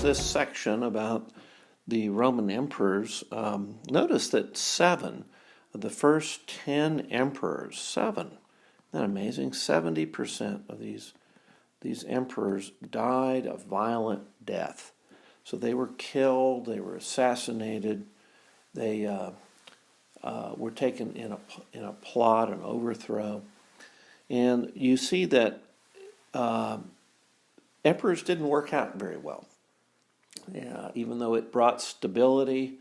this section about the Roman emperors, notice that 7 of the first 10 emperors, 7, isn't that amazing? 70% of these emperors died a violent death. So they were killed, they were assassinated, they were taken in a plot, an overthrow. And you see that emperors didn't work out very well. Even though it brought stability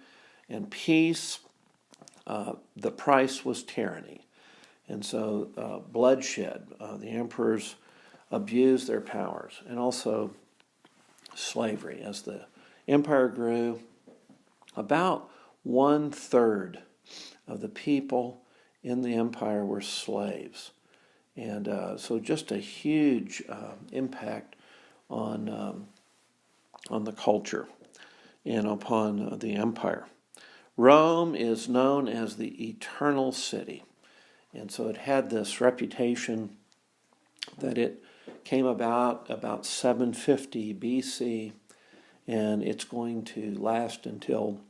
and peace, the price was tyranny. And so bloodshed, the emperors abused their powers, and also slavery. As the empire grew, about 1/3 of the people in the empire were slaves. And so just a huge impact on the culture and upon the empire. Rome is known as the Eternal City. And so it had this reputation that it came about 750 BC, and it's going to last until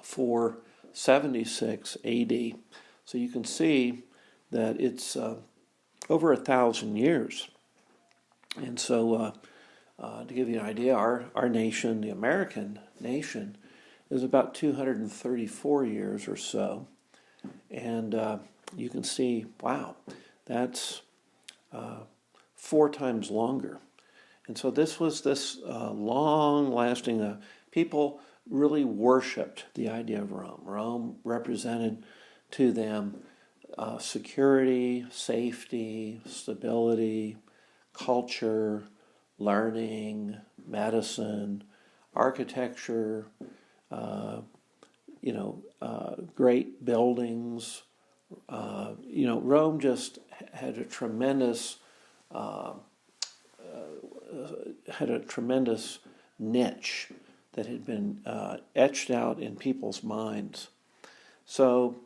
476 AD. So you can see that it's over 1,000 years. And so to give you an idea, our nation, the American nation, is about 234 years or so. And you can see, wow, that's 4 times longer. And so this was this long-lasting, people really worshipped the idea of Rome. Rome represented to them security, safety, stability, culture, learning, medicine, architecture, great buildings. Rome just had a tremendous niche that had been etched out in people's minds. So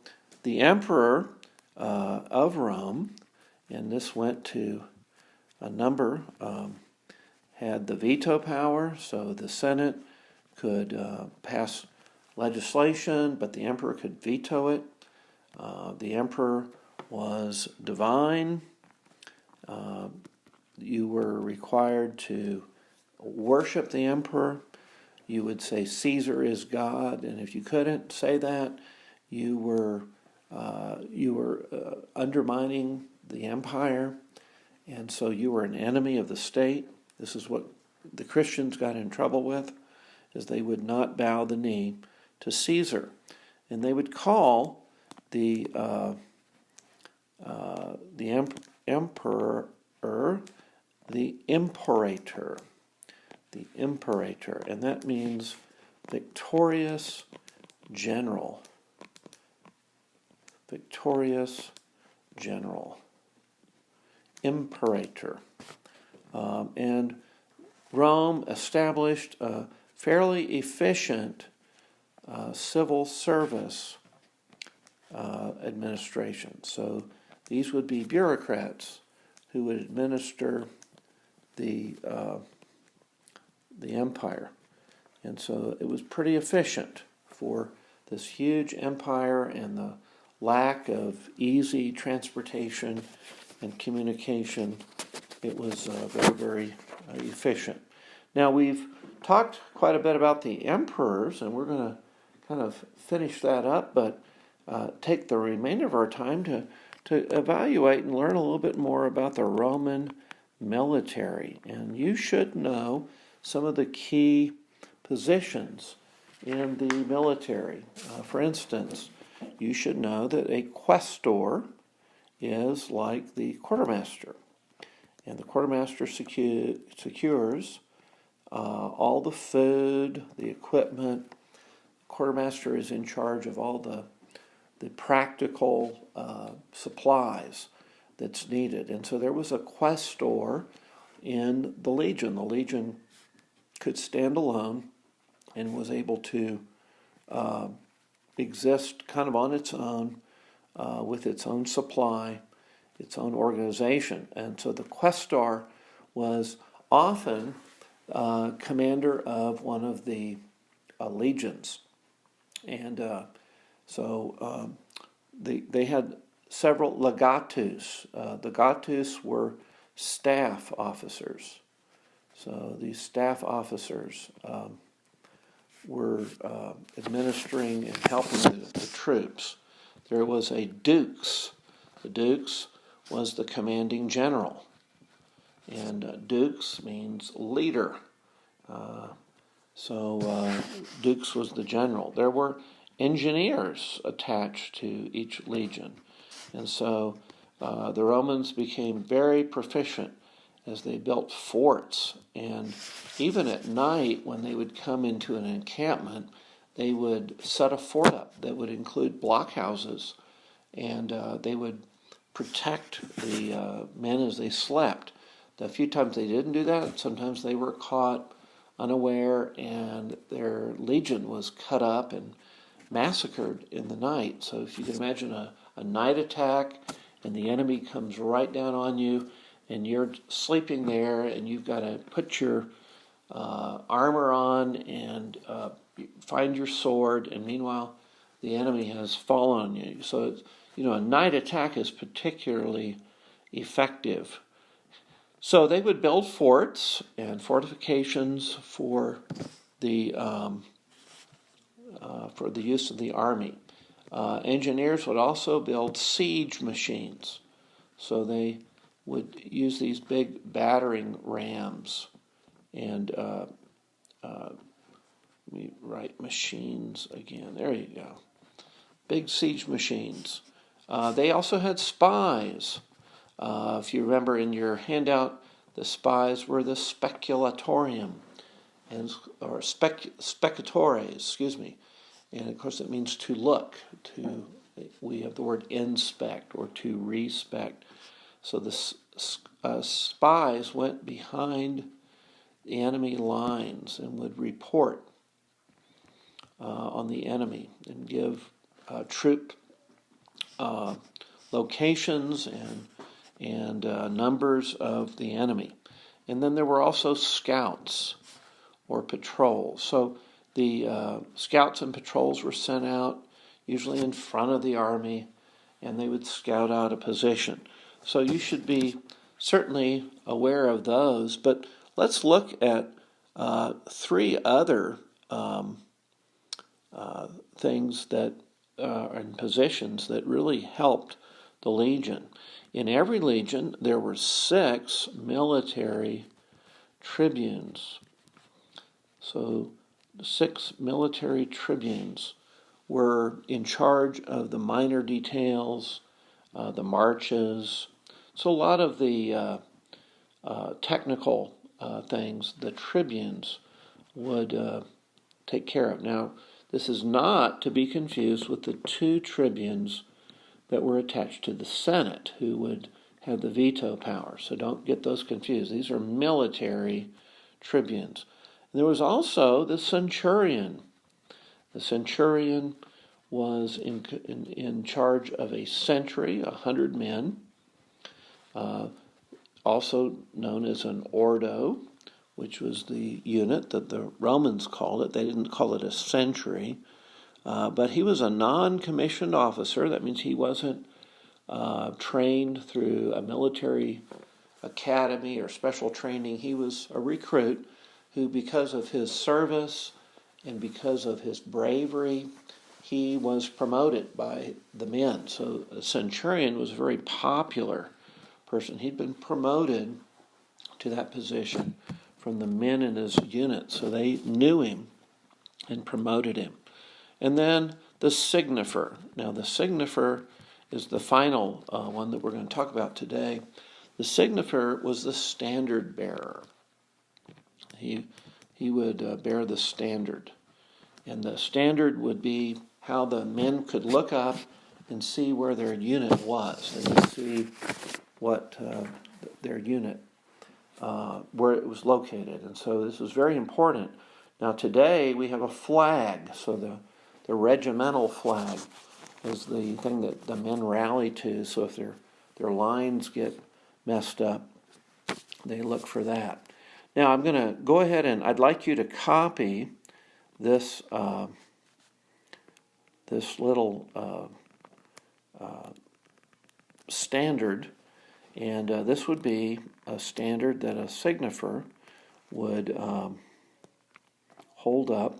the emperor of Rome, and this went to a number, had the veto power, so the Senate could pass legislation, but the emperor could veto it. The emperor was divine. You were required to worship the emperor. You would say Caesar is God, and if you couldn't say that, you were undermining the empire, and so you were an enemy of the state. This is what the Christians got in trouble with, is they would not bow the knee to Caesar, and they would call the emperor the imperator, and that means victorious general. Victorious general. Imperator. And Rome established a fairly efficient civil service administration. So these would be bureaucrats who would administer the empire. And so it was pretty efficient for this huge empire and the lack of easy transportation and communication. It was very, very efficient. Now, we've talked quite a bit about the emperors, and we're going to kind of finish that up, but take the remainder of our time to evaluate and learn a little bit more about the Roman military. And you should know some of the key positions in the military. For instance, you should know that a questor is like the quartermaster. And the quartermaster secures all the food, the equipment. The quartermaster is in charge of all the practical supplies that's needed. And so there was a questor in the legion. The legion could stand alone and was able to exist kind of on its own with its own supply, its own organization. And so the questor was often commander of one of the legions. And they had several legatus. Legatus were staff officers. So these staff officers were administering and helping the troops. There was a dux. The dux was the commanding general. And dux means leader. Dux was the general. There were engineers attached to each legion. And so the Romans became very proficient as they built forts. And even at night, when they would come into an encampment, they would set a fort up that would include blockhouses. And they would protect the men as they slept. The few times they didn't do that, sometimes they were caught unaware and their legion was cut up and massacred in the night. So if you can imagine a night attack and the enemy comes right down on you and you're sleeping there and you've got to put your armor on and find your sword, and meanwhile the enemy has fallen on you. So a night attack is particularly effective. So they would build forts and fortifications for the use of the army. Engineers would also build siege machines. So they would use these big battering rams and let me write machines again. There you go. Big siege machines. They also had spies. If you remember in your handout, the spies were the speculatorium, or spectatores, And of course it means to look. We have the word inspect or to respect. So the spies went behind the enemy lines and would report on the enemy and give troop locations and numbers of the enemy. And then there were also scouts or patrols. So the scouts and patrols were sent out, usually in front of the army, and they would scout out a position. So you should be certainly aware of those. But let's look at three other things that and positions that really helped the legion. In every legion, there were 6 military tribunes. So 6 military tribunes were in charge of the minor details, the marches. So a lot of the technical things the tribunes would take care of. Now, this is not to be confused with the 2 tribunes that were attached to the Senate, who would have the veto power. So don't get those confused. These are military tribunes. And there was also the Centurion. The Centurion was in charge of a century, 100 men, also known as an ordo, which was the unit that the Romans called it. They didn't call it a century. But he was a non-commissioned officer. That means he wasn't trained through a military academy or special training. He was a recruit who, because of his service and because of his bravery, he was promoted by the men. So a centurion was a very popular person. He'd been promoted to that position from the men in his unit. So they knew him and promoted him. And then the signifer. Now the signifer is the final one that we're going to talk about today. The signifer was the standard bearer. He would bear the standard. And the standard would be how the men could look up and see where their unit was. They would see what their unit, where it was located. And so this was very important. Now today we have a flag. So the regimental flag is the thing that the men rally to. So if their lines get messed up, they look for that. Now I'm going to go ahead and I'd like you to copy this this little standard, and this would be a standard that a signifer would hold up,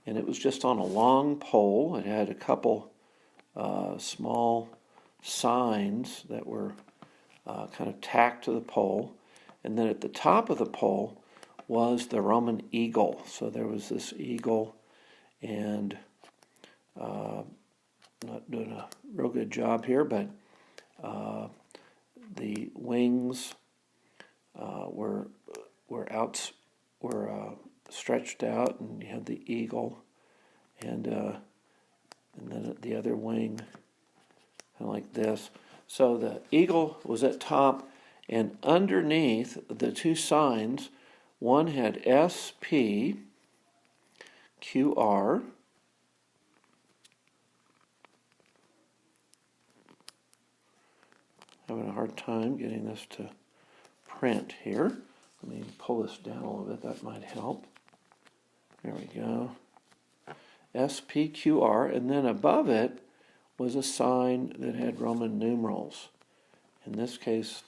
and it was just on a long pole. It had a couple small signs that were kind of tacked to the pole, and then at the top of the pole was the Roman eagle. So there was this eagle, and not doing a real good job here, but the wings were stretched out, and you had the eagle, and then the other wing, kind of like this. So the eagle was at top, and underneath the two signs, one had SP, QR, having a hard time getting this to print here. Let me pull this down a little bit, that might help. There we go. SPQR, and then above it was a sign that had Roman numerals. In this case,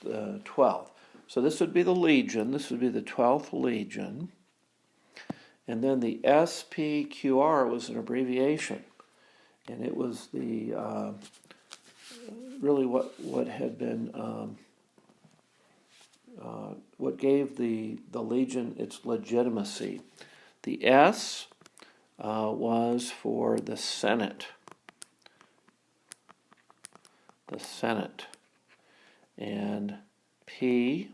12. So this would be the legion. This would be the 12th legion. And then the SPQR was an abbreviation. And it was the really what had been what gave the legion its legitimacy. The S was for the Senate. The Senate. And P,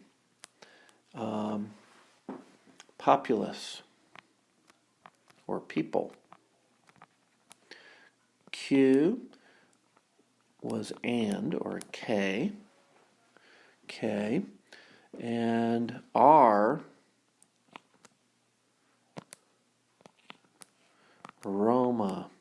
populace, or people. Q was and, or K, and R, Roma.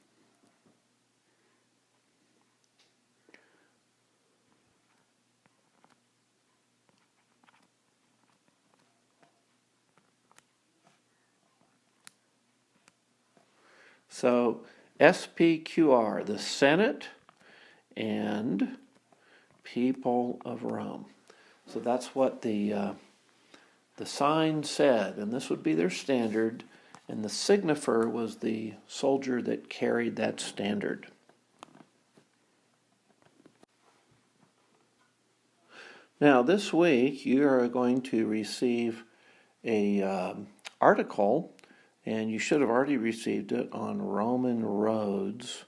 So SPQR, the Senate and people of Rome. So that's what the sign said, and this would be their standard, and the signifer was the soldier that carried that standard. Now this week you are going to receive a article, and you should have already received it, on Roman roads.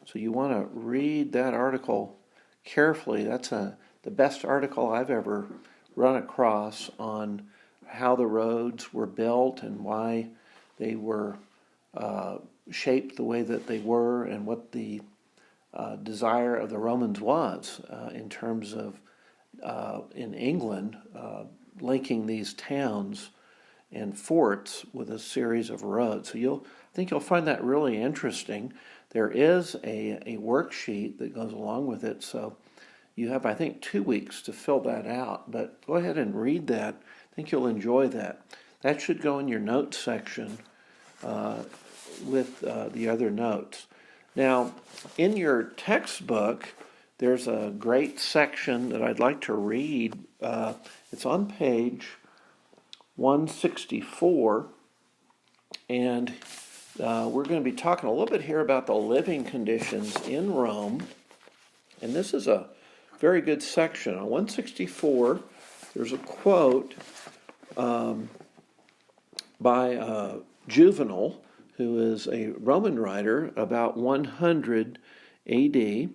So you want to read that article carefully. That's the best article I've ever run across on how the roads were built and why they were shaped the way that they were, and what the desire of the Romans was in terms of, in England, linking these towns and forts with a series of roads. So I think you'll find that really interesting. There is a worksheet that goes along with it, so you have, I think, 2 weeks to fill that out, but go ahead and read that. I think you'll enjoy that. That should go in your notes section with the other notes. Now, in your textbook, there's a great section that I'd like to read. It's on page 164, and we're going to be talking a little bit here about the living conditions in Rome, and this is a very good section. On 164, there's a quote by Juvenal, who is a Roman writer about 100 AD,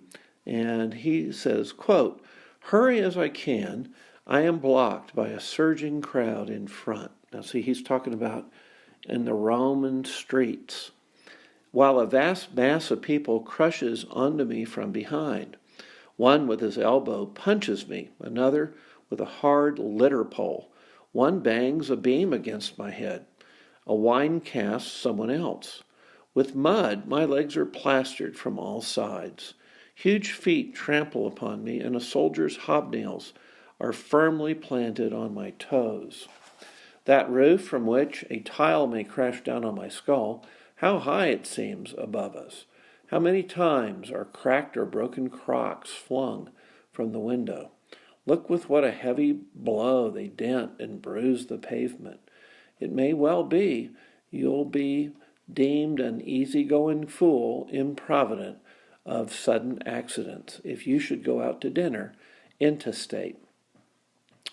and he says, quote, "Hurry as I can, I am blocked by a surging crowd in front." Now see, he's talking about in the Roman streets, while a vast mass of people crushes onto me from behind. One with his elbow punches me, another with a hard litter pole. One bangs a beam against my head. A wine casts someone else. With mud, my legs are plastered from all sides. Huge feet trample upon me, and a soldier's hobnails are firmly planted on my toes. That roof from which a tile may crash down on my skull, how high it seems above us. How many times are cracked or broken crocks flung from the window. Look with what a heavy blow they dent and bruise the pavement. It may well be you'll be deemed an easy-going fool, improvident of sudden accidents, if you should go out to dinner intestate.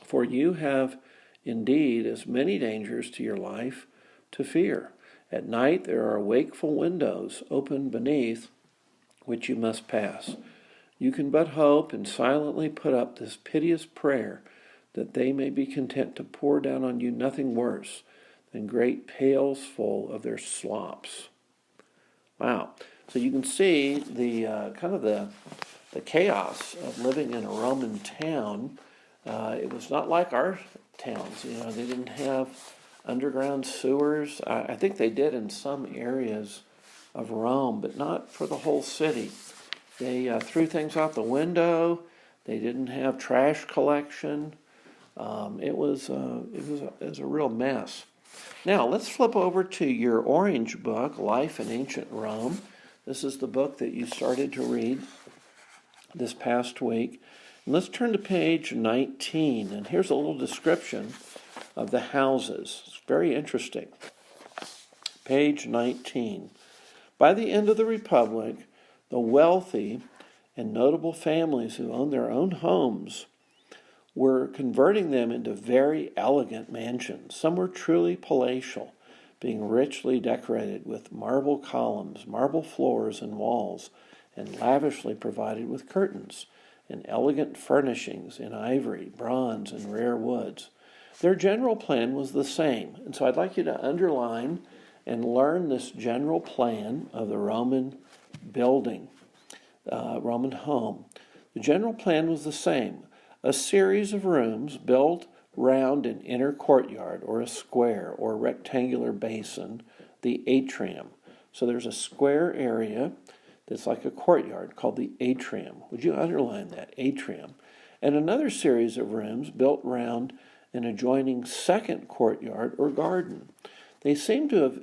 For you have indeed as many dangers to your life to fear. At night there are wakeful windows open beneath which you must pass. You can but hope and silently put up this piteous prayer that they may be content to pour down on you nothing worse than great pails full of their slops. Wow. So you can see the kind of the chaos of living in a Roman town. It was not like our towns. They didn't have underground sewers. I think they did in some areas of Rome, but not for the whole city. They threw things out the window. They didn't have trash collection. It was a real mess. Now let's flip over to your orange book, Life in Ancient Rome. This is the book that you started to read this past week. And let's turn to page 19, and here's a little description of the houses. It's very interesting. Page 19. By the end of the Republic, the wealthy and notable families who owned their own homes were converting them into very elegant mansions. Some were truly palatial, being richly decorated with marble columns, marble floors and walls, and lavishly provided with curtains and elegant furnishings in ivory, bronze, and rare woods. Their general plan was the same, and so I'd like you to underline and learn this general plan of the Roman building, Roman home. The general plan was the same. A series of rooms built round an inner courtyard or a square or rectangular basin, the atrium. So there's a square area that's like a courtyard called the atrium. Would you underline that, atrium? And another series of rooms built round an adjoining second courtyard or garden. They seem to have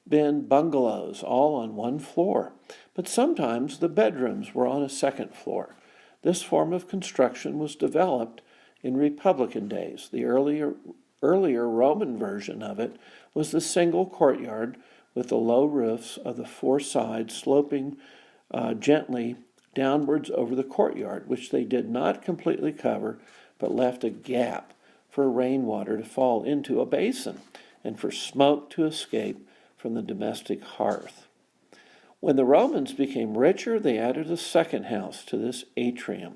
been bungalows all on one floor, but sometimes the bedrooms were on a second floor. This form of construction was developed in Republican days. The earlier Roman version of it was the single courtyard with the low roofs of the four sides sloping gently downwards over the courtyard, which they did not completely cover, but left a gap for rainwater to fall into a basin and for smoke to escape from the domestic hearth. When the Romans became richer, they added a second house to this atrium.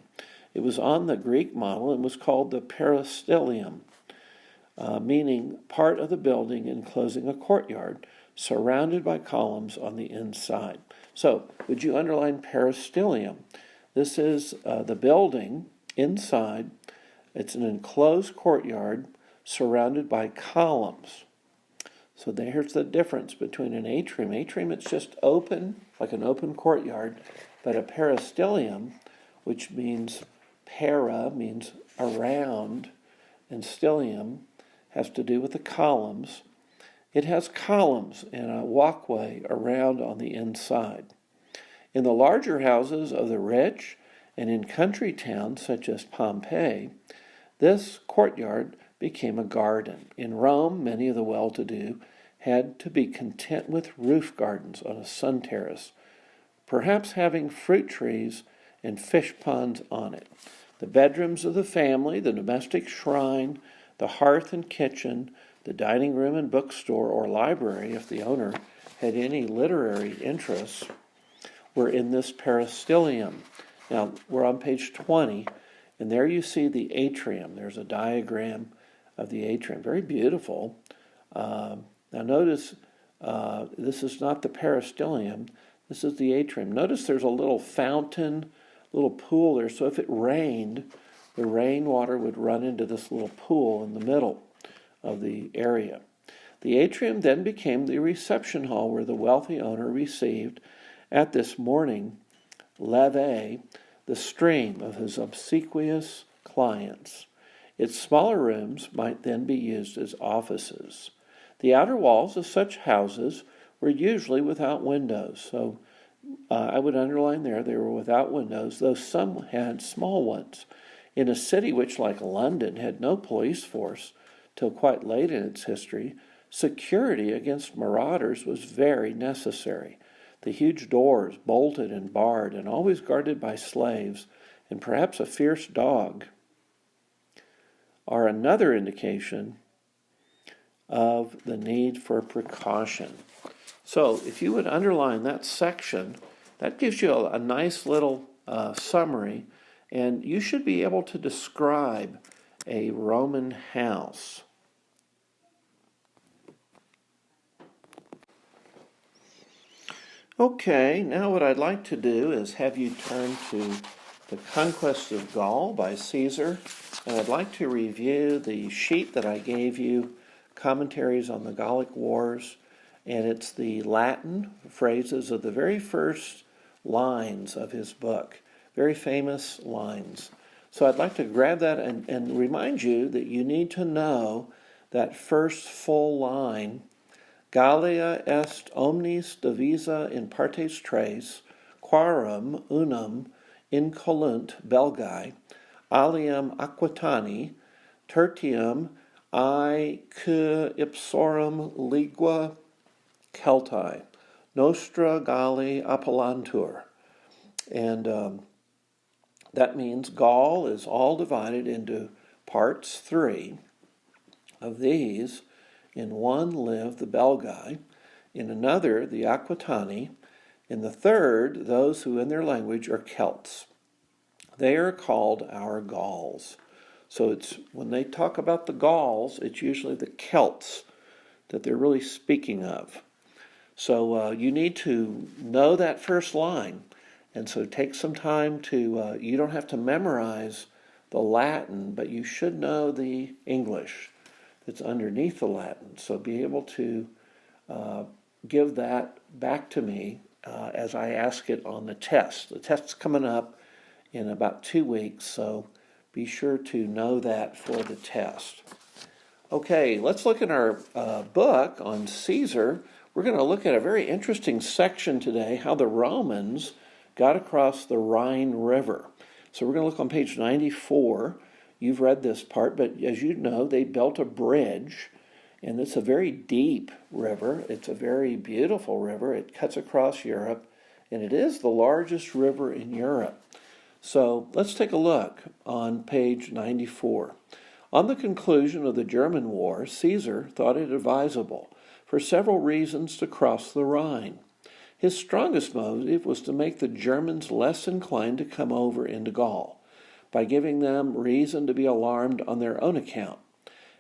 It was on the Greek model and was called the peristylium, meaning part of the building enclosing a courtyard surrounded by columns on the inside. So, would you underline peristylium? This is the building inside. It's an enclosed courtyard surrounded by columns. So there's the difference between an atrium. Atrium, it's just open, like an open courtyard, but a peristylium, which means para, means around, and stylium has to do with the columns. It has columns and a walkway around on the inside. In the larger houses of the rich and in country towns such as Pompeii, this courtyard became a garden. In Rome, many of the well-to-do had to be content with roof gardens on a sun terrace, perhaps having fruit trees and fish ponds on it. The bedrooms of the family, the domestic shrine, the hearth and kitchen, the dining room and bookstore or library, if the owner had any literary interests, were in this peristylium. Now, we're on page 20, and there you see the atrium. There's a diagram of the atrium. Very beautiful. Now notice, this is not the peristylium. This is the atrium. Notice there's a little fountain, little pool there. So if it rained, the rainwater would run into this little pool in the middle of the area. The atrium then became the reception hall where the wealthy owner received, at this morning levee, the stream of his obsequious clients. Its smaller rooms might then be used as offices. The outer walls of such houses were usually without windows, so I would underline there, they were without windows, though some had small ones. In a city which, like London, had no police force till quite late in its history, security against marauders was very necessary. The huge doors, bolted and barred, and always guarded by slaves, and perhaps a fierce dog, are another indication of the need for precaution. So if you would underline that section, that gives you a nice little summary, and you should be able to describe a Roman house. Okay, now what I'd like to do is have you turn to the Conquest of Gaul by Caesar, and I'd like to review the sheet that I gave you, Commentaries on the Gallic Wars, and it's the Latin phrases of the very first lines of his book, very famous lines. So I'd like to grab that and remind you that you need to know that first full line, Gallia est omnis divisa in partes tres, quarum unum incolunt Belgae, alium Aquitani, tertium I que ipsorum ligua Celtae, nostra Galli appellantur. And that means Gaul is all divided into parts 3. Of these, in one live the Belgae, in another the Aquitani, in the third those who in their language are Celts. They are called our Gauls. So it's when they talk about the Gauls, it's usually the Celts that they're really speaking of. So you need to know that first line. And so take some time to, you don't have to memorize the Latin, but you should know the English that's underneath the Latin. So be able to give that back to me as I ask it on the test. The test's coming up in about 2 weeks, so be sure to know that for the test. Okay, let's look at our book on Caesar. We're going to look at a very interesting section today, how the Romans got across the Rhine River. So we're going to look on page 94. You've read this part, but as you know, they built a bridge, and it's a very deep river. It's a very beautiful river. It cuts across Europe, and it is the largest river in Europe. So let's take a look on page 94. On the conclusion of the German War, Caesar thought it advisable, for several reasons, to cross the Rhine. His strongest motive was to make the Germans less inclined to come over into Gaul, by giving them reason to be alarmed on their own account,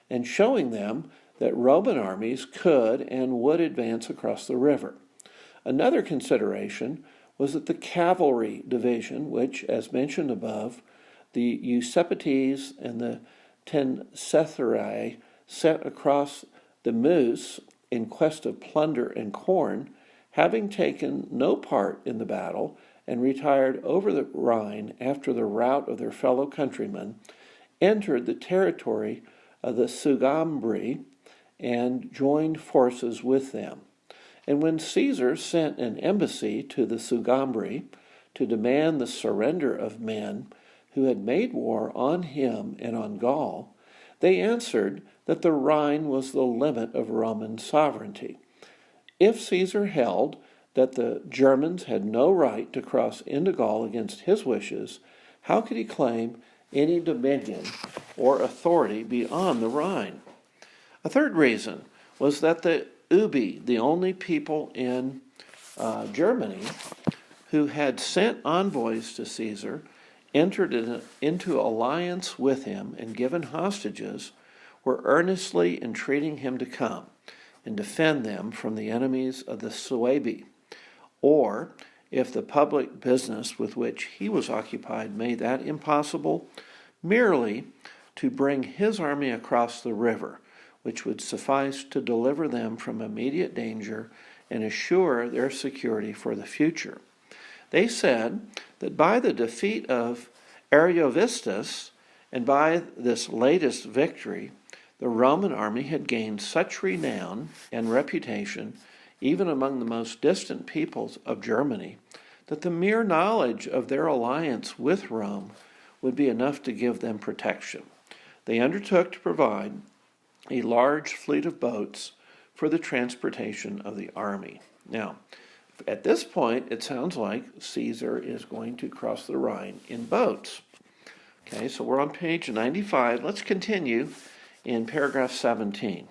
and showing them that Roman armies could and would advance across the river. Another consideration was that the cavalry division, which, as mentioned above, the Eusebites and the Tencetherai sent across the Meuse in quest of plunder and corn, having taken no part in the battle and retired over the Rhine after the rout of their fellow countrymen, entered the territory of the Sugambri and joined forces with them. And when Caesar sent an embassy to the Sugambri to demand the surrender of men who had made war on him and on Gaul, they answered that the Rhine was the limit of Roman sovereignty. If Caesar held that the Germans had no right to cross into Gaul against his wishes, how could he claim any dominion or authority beyond the Rhine? A third reason was that the Ubi, the only people in Germany who had sent envoys to Caesar, entered into alliance with him and given hostages, were earnestly entreating him to come and defend them from the enemies of the Suebi. Or, if the public business with which he was occupied made that impossible, merely to bring his army across the river, which would suffice to deliver them from immediate danger and assure their security for the future. They said that by the defeat of Ariovistus And by this latest victory, the Roman army had gained such renown and reputation, even among the most distant peoples of Germany, that the mere knowledge of their alliance with Rome would be enough to give them protection. They undertook to provide a large fleet of boats for the transportation of the army. Now, at this point, it sounds like Caesar is going to cross the Rhine in boats. Okay, so we're on page 95. Let's continue in paragraph 17.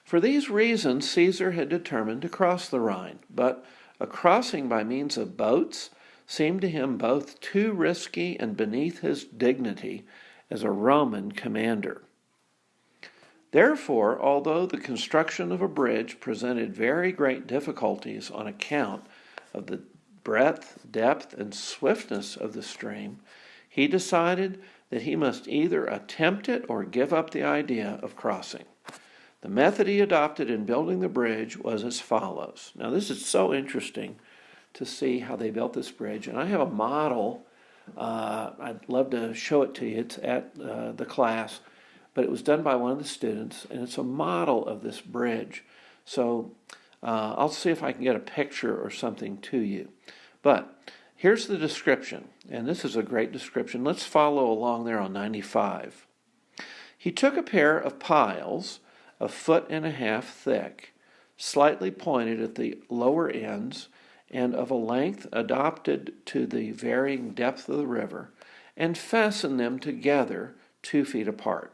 For these reasons, Caesar had determined to cross the Rhine, but a crossing by means of boats seemed to him both too risky and beneath his dignity as a Roman commander. Therefore, although the construction of a bridge presented very great difficulties on account of the breadth, depth, and swiftness of the stream, he decided that he must either attempt it or give up the idea of crossing. The method he adopted in building the bridge was as follows. Now, this is so interesting to see how they built this bridge, and I have a model. I'd love to show it to you. It's at the class, but it was done by one of the students, and it's a model of this bridge. So I'll see if I can get a picture or something to you. But here's the description, and this is a great description. Let's follow along there on 95. He took a pair of piles a 1.5 feet thick, slightly pointed at the lower ends, and of a length adapted to the varying depth of the river, and fastened them together 2 feet apart.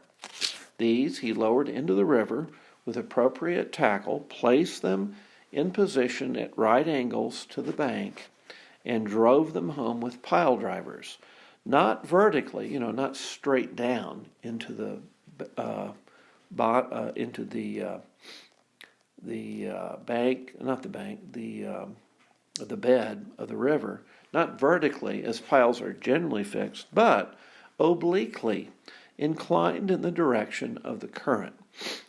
These he lowered into the river with appropriate tackle, placed them in position at right angles to the bank, and drove them home with pile drivers, not vertically, not straight down into the the bed of the river, not vertically as piles are generally fixed, but obliquely inclined in the direction of the current.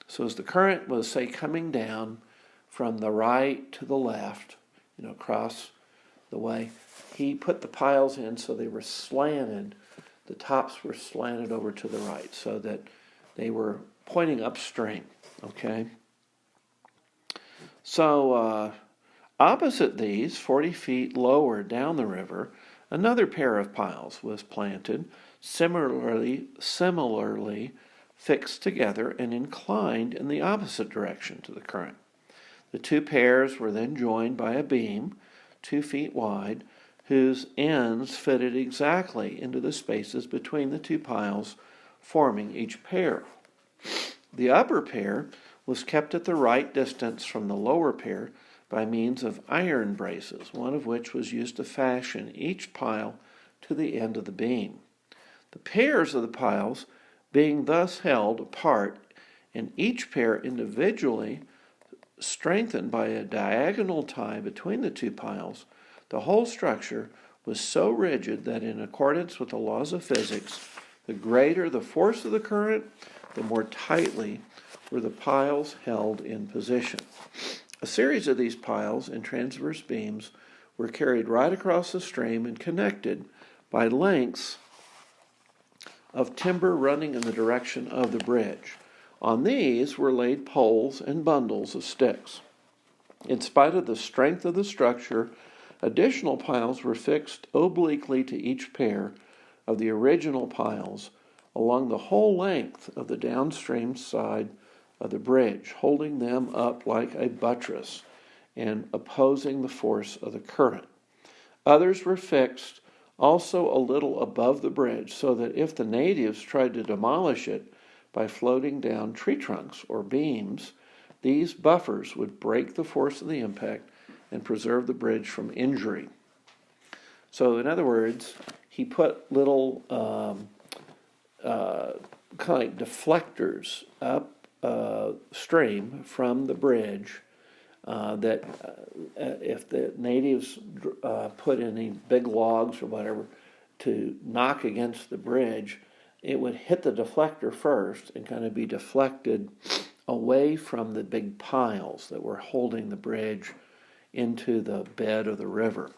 So as the current was, say, coming down from the right to the left, across the way, he put the piles in so they were slanted, the tops were slanted over to the right so that they were pointing upstream, okay? So opposite these, 40 feet lower down the river, another pair of piles was planted, similarly fixed together and inclined in the opposite direction to the current. The two pairs were then joined by a beam, 2 feet wide, whose ends fitted exactly into the spaces between the two piles, forming each pair. The upper pair was kept at the right distance from the lower pair by means of iron braces, one of which was used to fashion each pile to the end of the beam. The pairs of the piles being thus held apart, and each pair individually strengthened by a diagonal tie between the two piles, the whole structure was so rigid that in accordance with the laws of physics, the greater the force of the current, the more tightly were the piles held in position. A series of these piles and transverse beams were carried right across the stream and connected by lengths of timber running in the direction of the bridge. On these were laid poles and bundles of sticks. In spite of the strength of the structure, additional piles were fixed obliquely to each pair of the original piles along the whole length of the downstream side of the bridge, holding them up like a buttress and opposing the force of the current. Others were fixed also a little above the bridge, so that if the natives tried to demolish it by floating down tree trunks or beams, these buffers would break the force of the impact and preserve the bridge from injury. So, in other words, he put little kind of like deflectors up stream from the bridge that if the natives put any big logs or whatever to knock against the bridge, it would hit the deflector first and kind of be deflected away from the big piles that were holding the bridge into the bed of the river.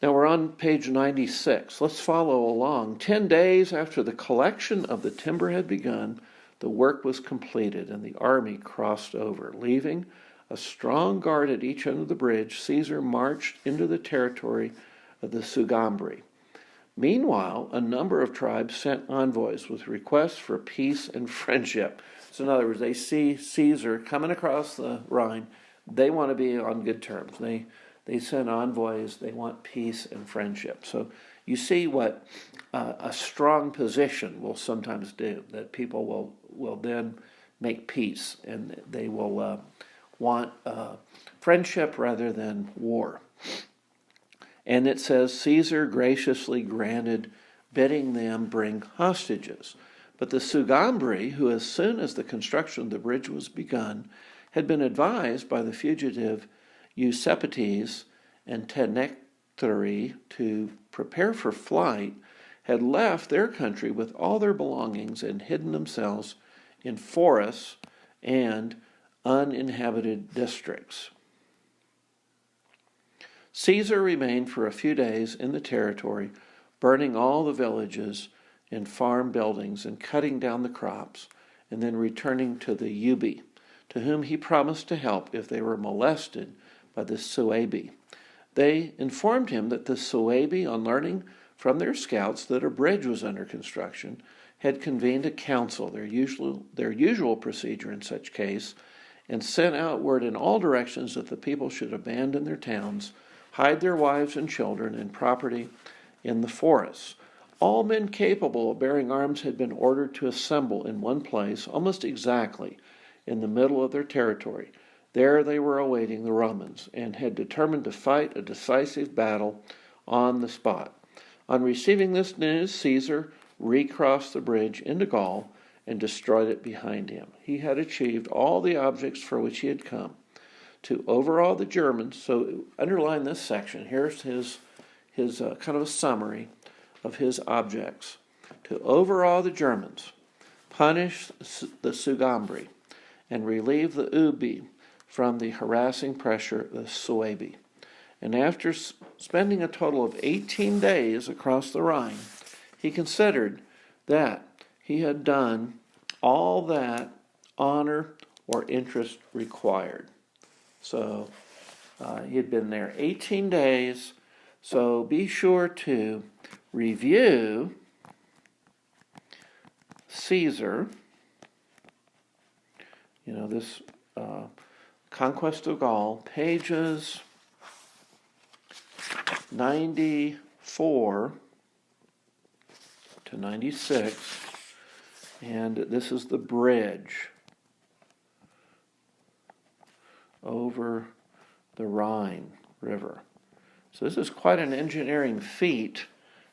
Now we're on page 96. Let's follow along. 10 days after the collection of the timber had begun, the work was completed, and the army crossed over. Leaving a strong guard at each end of the bridge, Caesar marched into the territory of the Sugambri. Meanwhile, a number of tribes sent envoys with requests for peace and friendship. So in other words, they see Caesar coming across the Rhine. They want to be on good terms. They send envoys. They want peace and friendship. So you see what a strong position will sometimes do, that people will then make peace, and they will want friendship rather than war. And it says, Caesar graciously granted, bidding them bring hostages. But the Sugambri, who as soon as the construction of the bridge was begun, had been advised by the fugitive Eusebites and Tenecteri to prepare for flight, had left their country with all their belongings and hidden themselves in forests and uninhabited districts. Caesar remained for a few days in the territory, burning all the villages and farm buildings and cutting down the crops, and then returning to the Eubi, to whom he promised to help if they were molested by the Suebi. They informed him that the Suebi, on learning from their scouts that a bridge was under construction, had convened a council, their usual procedure in such case, and sent out word in all directions that the people should abandon their towns, hide their wives and children and property in the forests. All men capable of bearing arms had been ordered to assemble in one place, almost exactly in the middle of their territory. There they were awaiting the Romans, and had determined to fight a decisive battle on the spot. On receiving this news, Caesar recrossed the bridge into Gaul and destroyed it behind him. He had achieved all the objects for which he had come, to overawe the Germans. So underline this section. Here's his kind of a summary of his objects. To overawe the Germans, punish the Sugambri, and relieve the Ubi from the harassing pressure of the Suebi. And after spending a total of 18 days across the Rhine, he considered that he had done all that honor or interest required. So he had been there 18 days, so be sure to review Caesar, this Conquest of Gaul, pages 94 to 96, and this is the bridge over the Rhine River. So this is quite an engineering feat,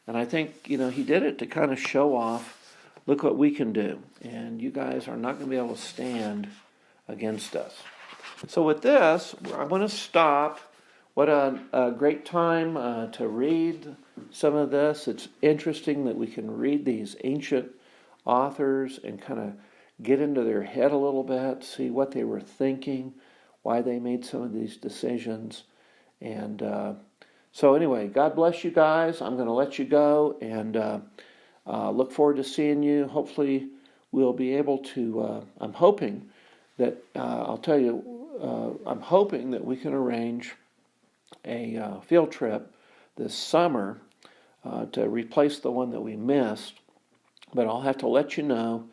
and I think, he did it to kind of show off, look what we can do, and you guys are not going to be able to stand against us. So with this, I want to stop. What a great time to read some of this. It's interesting that we can read these ancient authors and kind of get into their head a little bit, see what they were thinking, why they made some of these decisions. And so anyway, God bless you guys. I'm going to let you go, and look forward to seeing you. Hopefully we'll be able to, I'm hoping that, I'm hoping that we can arrange a field trip this summer to replace the one that we missed, but I'll have to let you know.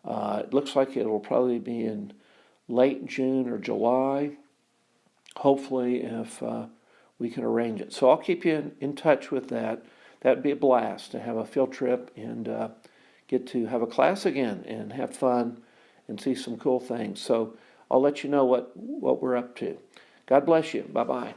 It looks like it will probably be in late June or July, hopefully, if we can arrange it. So I'll keep you in touch with that. That would be a blast to have a field trip and get to have a class again and have fun and see some cool things. So I'll let you know what we're up to. God bless you. Bye-bye.